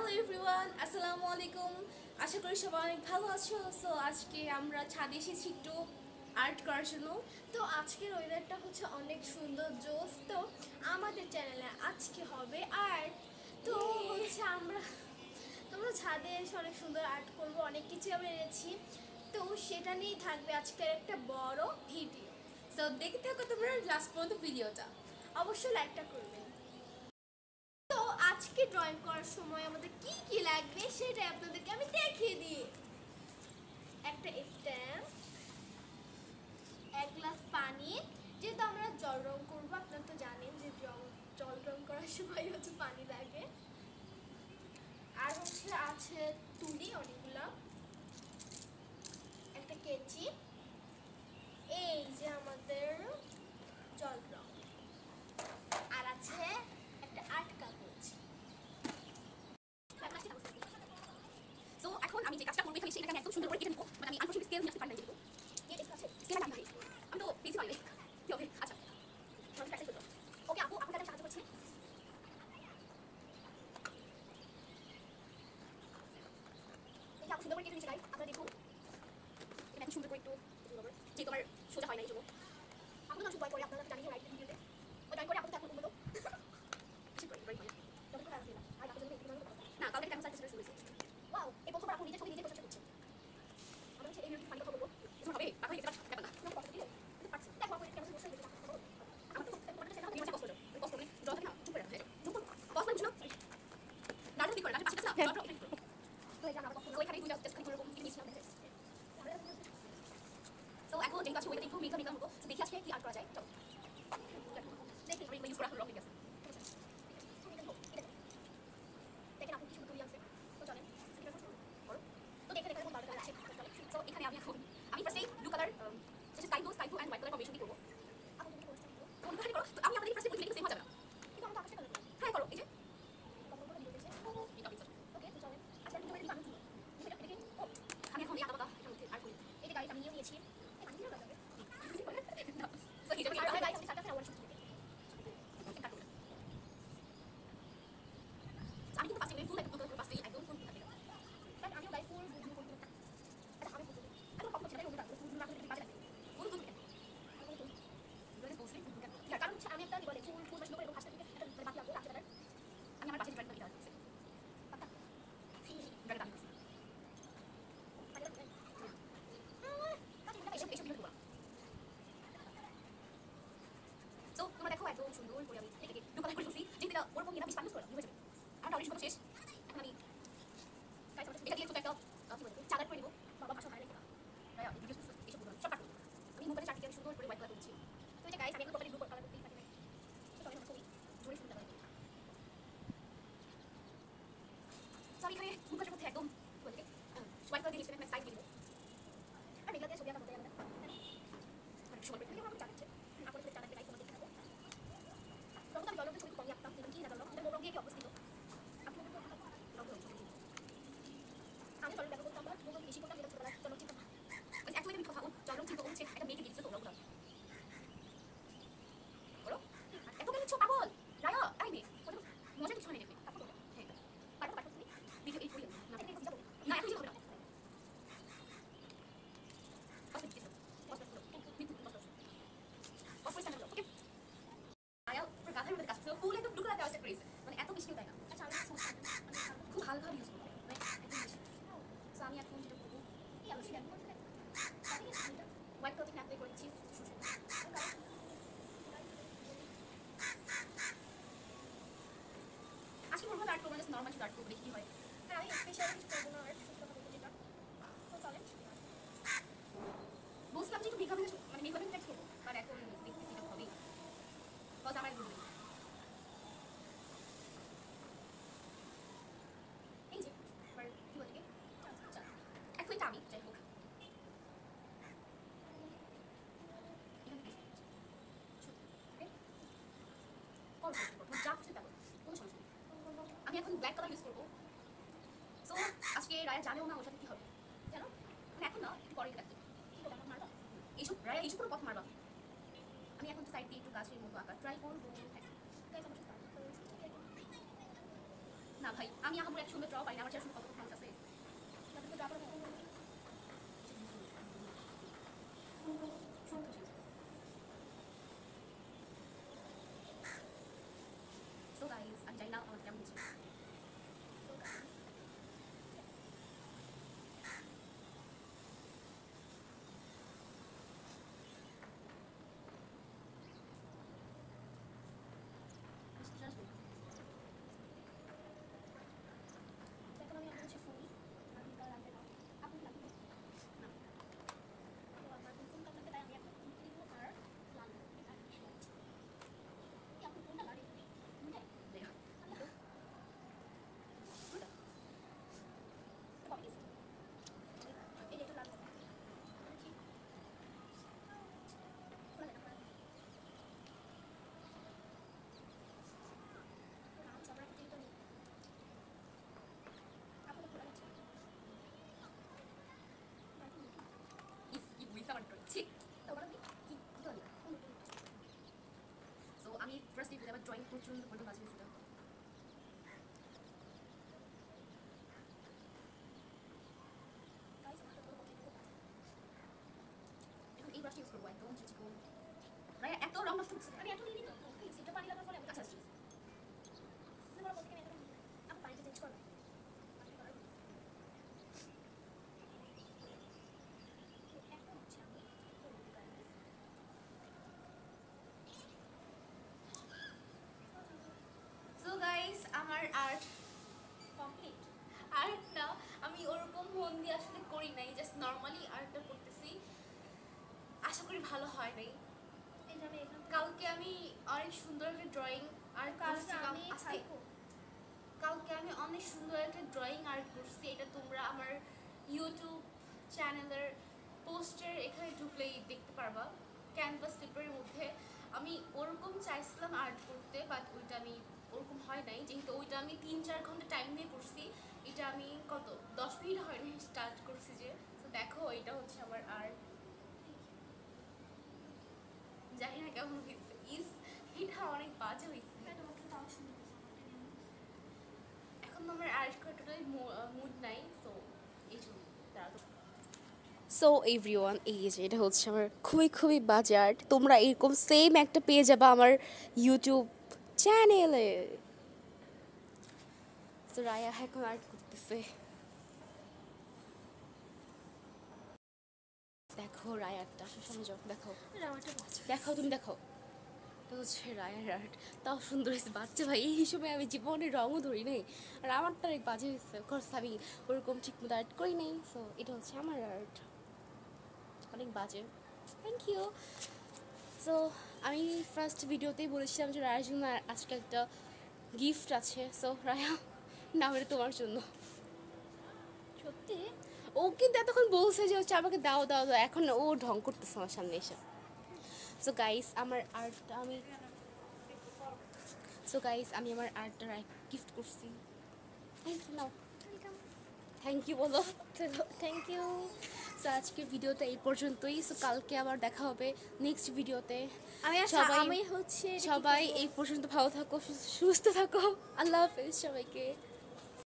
Hello everyone, আসসালামু আলাইকুম। আশা করি সবাই অনেক ভালো আছো। সো আজকে আমরা ছাদে এসেছি একটু আর্ট করার জন্য। তো আজকের ওয়েদারটা হচ্ছে অনেক সুন্দর জোস। তো আমাদের চ্যানেলে আজকে হবে আর্ট। তো হচ্ছে তোমরা ছাদে এসে অনেক সুন্দর আর্ট করবো, অনেক কিছু আমি এনেছি। তো সেটা নিয়েই থাকবে আজকের একটা বড় ভিডিও। সো দেখতে থাকো তোমরা লাস্ট পর্যন্ত ভিডিওটা। অবশ্যই লাইকটা করবেন। তো আজকে ড্রয়িং করার সময় আমাদের কি কি লাগবে সেটা আপনাদেরকে আমি দেখিয়ে দিই। একটা স্ট্যাম্প, এক গ্লাস পানি, যেহেতু আমরা জল রং করবো, আপনারা তো জানেন যে জল রং করার সময় হচ্ছে পানি লাগে। আর হচ্ছে আছে তুলি অনেকগুলা, একটা কেচি, এই যে আমাদের জল রং, আর আছে একটা আর্ট কাগজ। সো এখন আমি যে কাজটা করবো এখানে সেটাকে আমি একদম সুন্দর করে কেটে নেবো। মানে আমি আনফরচুনেটলি স্কেল নিয়ে আসতে পারি না যেহেতু স্কেল আমি আনি। আমি তো পেন্সিল আনি। ওকে আচ্ছা, ওকে আপু, আপনাদের সাহায্য করছি। এটা আপু সুন্দর করে কেটে নিচ্ছে গাইস, আপনারা দেখুন। এটা একটু সুন্দর করে একটু যে তোমার সোজা হয় না এই জন্য আপনারা অনেক ভয় করে, আপনারা জানেন রাইট ভিডিওতে ও ড্রয়িং করে আপনাদের এখন বলবো আর আপনাদের একটু না, কালকে কেমন সার্ভিস শুরু হয়েছে। ওয়াও, এই প্রথমবার আপু নিজে ছবি নিজে প্রশংসা করছেন। আমরা হচ্ছে এই ভিডিওটি ফানি কথা বলবো। এখন হবে টাকা হয়ে গেছে ব্যাপার না। আপনার কথা দিলে কিন্তু পারছি দেখো আপু, এটা কেমন বসে গেছে। আমার তো এই মাসে কষ্ট হলো কষ্ট করে জল থেকে না চুপ করে রাখে কষ্ট মানে শুনো নাটক কি করে নাটক পাশে না তারপর এখানে তো এই যে আমরা কথা তো এখানে দুইটা জাস্ট এরকম কি নিয়েছিলাম দেখে। তো এখন যেহেতু আছে ওইটা একটু মেকআপ মেকআপ মতো দেখি আজকে কি আর্ট করা যায়। চলো দেখি আমি ইউজ করা হলো ঠিক আছে। দেখেন আপু কি সুন্দর তুলি আছে। তো চলেন তো দেখে দেখে ভালো লাগছে। তো এখানে আমি এখন ফার্স্টেই blue colour sky blue and white colour combination দিয়ে করবো। আপু তুমি করছো কোন কালার করো? তো আমি আপনাদের ফার্স্টে বলি সেম হবে না। কিন্তু আমরা আকাশে কালার করি। হ্যাঁ করো এই যে কখন করে দিতে এটা পিক্সেল। ওকে তো চলেন। আচ্ছা তুমি এটা বানানো এটা দেখি। ও আমি এখন এই আদা বাদা এর মধ্যে আর করি। এই যে গাইস আমি নিয়ে নিয়েছি। এই পানি দিয়ে লাগাবে। তো হিজাবে আর গাইস আমি সাথে আবার শুট করি। আমি কিন্তু ফার্স্টে ফুল একদম ফার্স্টে একদম ফুল থাকে। বাট আমিও গাইস ফুল ভিডিও করতে পারি। এটা আমি ফুল করি। আমি কখন সেটাই বলতে পারবো, ফুল না করলে কাজে লাগে। ফুল তুমি আমি ফুল বলে বসে ফুল তুমি কারণ হচ্ছে আমি একটা বলে ফুল বাসন করে এবং হাসতে থেকে একটা বাকি আঁকবো রাখতে পারে। আমি আমার পাশে ড্রয়িং করি এটা পাতা ড্রয়িং আমি এসব ভিডিও করবো। তো তোমরা দেখো একদম সুন্দর করে আমি দেখে ব্লু কালার করে ফেলছি যেহেতু এটা ওরকম এটা বেশি পানিশ করে হয়ে যাবে। আমার অনেক শেষ এখন আমি এটা দিয়ে ছোট একটা কি বলবো চালার করে নেবো। বাবা বাসা বাইরে খেলা। ভিডিও এসব বলবো সব কাটবো। আমি মোবাইলে চারটিকে আমি সুন্দর করে হোয়াইট কালার করছি। তো এই যে গাইস আমি এখন টোটালি ব্লু কালার করতেই পারি না। তো চলেন আমরা করি জোরে শুনতে পারি। তো আমি এখানে ব্লু কালারের মধ্যে একদম বলতে হোয়াইট কালার দিয়ে নিচ্ছি সাইড দিয়ে দেবো। আর মেঘলাতে ছবি আঁকা মতো আমাদের অনেক সময় আমি আমার চালাচ্ছে আপনাদের সাথে চালাতে গাইস তোমাদের দেখাবো। তখন আমি জলরঙের ছবি কমই আঁকতাম, কিন্তু কি না জলরঙ এটা মোরং দিয়ে কি অবস্থিত আপনাদের তো আমি জলের ব্যবহার করতাম, মোরং বেশি করতাম, এটা ছোটবেলায় জলরঙ চিন্তা না। এক মিনিট কথা চলো চিন্তা হচ্ছে একটা মেয়েকে দিচ্ছে তোমরা ওগুলো বলো এত কেন ছো পাগল রায়া তাই নে মজা কিছু নেই দেখবে তারপর হ্যাঁ পারবো পারবো তুমি ভিডিও এই করি না এটা দেখে যাবো না এত কিছু হবে না বাস দিতে বাস পয়সা নাও ওকে রায়া পুরো গাধার মধ্যে কাজ করছে ফুল একদম ব্লু কালার দেওয়া সেট করেছে মানে এত মিষ্টিও তাই না। আচ্ছা আমি খুব হালকা ইউজ করবো মানে একদম বেশি। তো আমি এখন যেটা করবো এই আমি শিখে করতে থাকি হোয়াইট কালার থেকে অ্যাপ্লাই করেছি আজকে মনে হয় আর্ট করবো নর্মাল শুধু আর্ট করবো দেখি কি হয়। হ্যাঁ আমি স্পেশাল কিছু করবো না, আর সত্যি কথা বলতে যেটা তো চলেন। বলছিলাম যে একটু মেকআপ মানে মেকআপ ট্যাক্স করবো আর এখন দেখতেছি এটা হবেই কজ আমার বলবে এই যে এবার কি বলে এখন এটা আমি যাই হোক যা কিছু দেখো কোনো সমস্যা নেই। আমি এখন ব্ল্যাক কালার ইউজ করবো। সো আজকে রায়া জানেও না ওর সাথে কি হবে জানো মানে এখন না একটু পরে দেখতে মারবা এইসব রায়া এইসব কোনো পথ মারবা। আমি এখন সাইড দিয়ে একটু গাছের মতো আঁকা ট্রাই করবো। হ্যাঁ গাইস আমার সাথে না ভাই আমি আহামরি এক সুন্দর ড্র পাই না, আমার চেয়ে কত ফ্যান্স আছে। সো গাইস আমি জানি না আমার কেমন হচ্ছে। আমি ফার্স্ট ডে আমার ড্রয়িং প্রচন্ড প্রচন্ড বাজে হয়েছিল। এখন এই ব্রাশটা ইউজ করবো একদম চিকন। রায়া এত রং নষ্ট হচ্ছে, আমি এত নিয়ে নিই তো প্লিজ, এটা পানি লাগার পরে আমি আচ্ছা আমার বলতে আমি পানিটা চেঞ্জ করলাম। আমার আর্ট কমপ্লিট। আর্ট না আমি ওরকম মন দিয়ে আসলে করি নাই, জাস্ট নর্মালি আর্টটা করতেছি, আশা করি ভালো হয় নাই। কালকে আমি অনেক সুন্দর একটা ড্রয়িং আর্ট করছিলাম, কালকে আমি অনেক সুন্দর একটা ড্রয়িং আর্ট করছি, এটা তোমরা আমার ইউটিউব চ্যানেলের পোস্টের এখানে ঢুকলেই দেখতে পারবা। ক্যানভাস পেপারের মধ্যে আমি ওরকম চাইছিলাম আর্ট করতে, বাট ওইটা আমি ওরকম হয় নাই, যেহেতু ওইটা আমি 3-4 ঘন্টা টাইম দিয়ে করছি, এটা আমি কত 10 মিনিট হয় নাই স্টার্ট করছি যে। তো দেখো এটা হচ্ছে আমার আর্ট, জানি না কেমন হয়েছে, এটা অনেক বাজে হয়েছে। এখন আমার আর্ট করার টোটালি মুড নাই, সো এই জন্য সো এভরিওয়ান, এই যে এটা হচ্ছে আমার খুবই খুবই বাজে আর্ট। তোমরা এরকম সেম একটা পেয়ে যাবা আমার ইউটিউব চ্যানেলে। তো রায়া এখন আর্ট করতেছে, দেখো রায়ারটা সামনে যাও, দেখো দেখো তুমি দেখো, তো হচ্ছে রায়ার আর্ট, তাও সুন্দর হয়েছে। বাচ্চা ভাই এই হিসেবে আমি জীবনে রঙও ধরি নাই, আর আমারটা অনেক বাজে হয়েছে, কোর্স আমি ওরকম ঠিক মতো আর্ট করি নাই। সো এটা হচ্ছে আমার আর্ট, অনেক বাজে, থ্যাংক ইউ। সো আমি ফার্স্ট ভিডিওতেই বলেছিলাম যে রায়ার জন্য আজকে একটা গিফট আছে। সো রায়া নাম এটা তোমার জন্য। সত্যি ও কিন্তু এতক্ষণ বলছে যে হচ্ছে আমাকে দাও দাও দাও, এখন ও ঢং করতেছে আমার সামনে এসে। সো গাইস আমার আর্টটা আমি আমার আর্টটা গিফট করছি। থ্যাংক ইউ বলো। Thank you. সো আজকের ভিডিওটা এই পর্যন্তই। সো কালকে আবার দেখা হবে নেক্সট ভিডিওতে। সবাই এই পর্যন্ত ভালো থাকো, সুস্থ থাকো, আল্লাহ হাফেজ সবাইকে।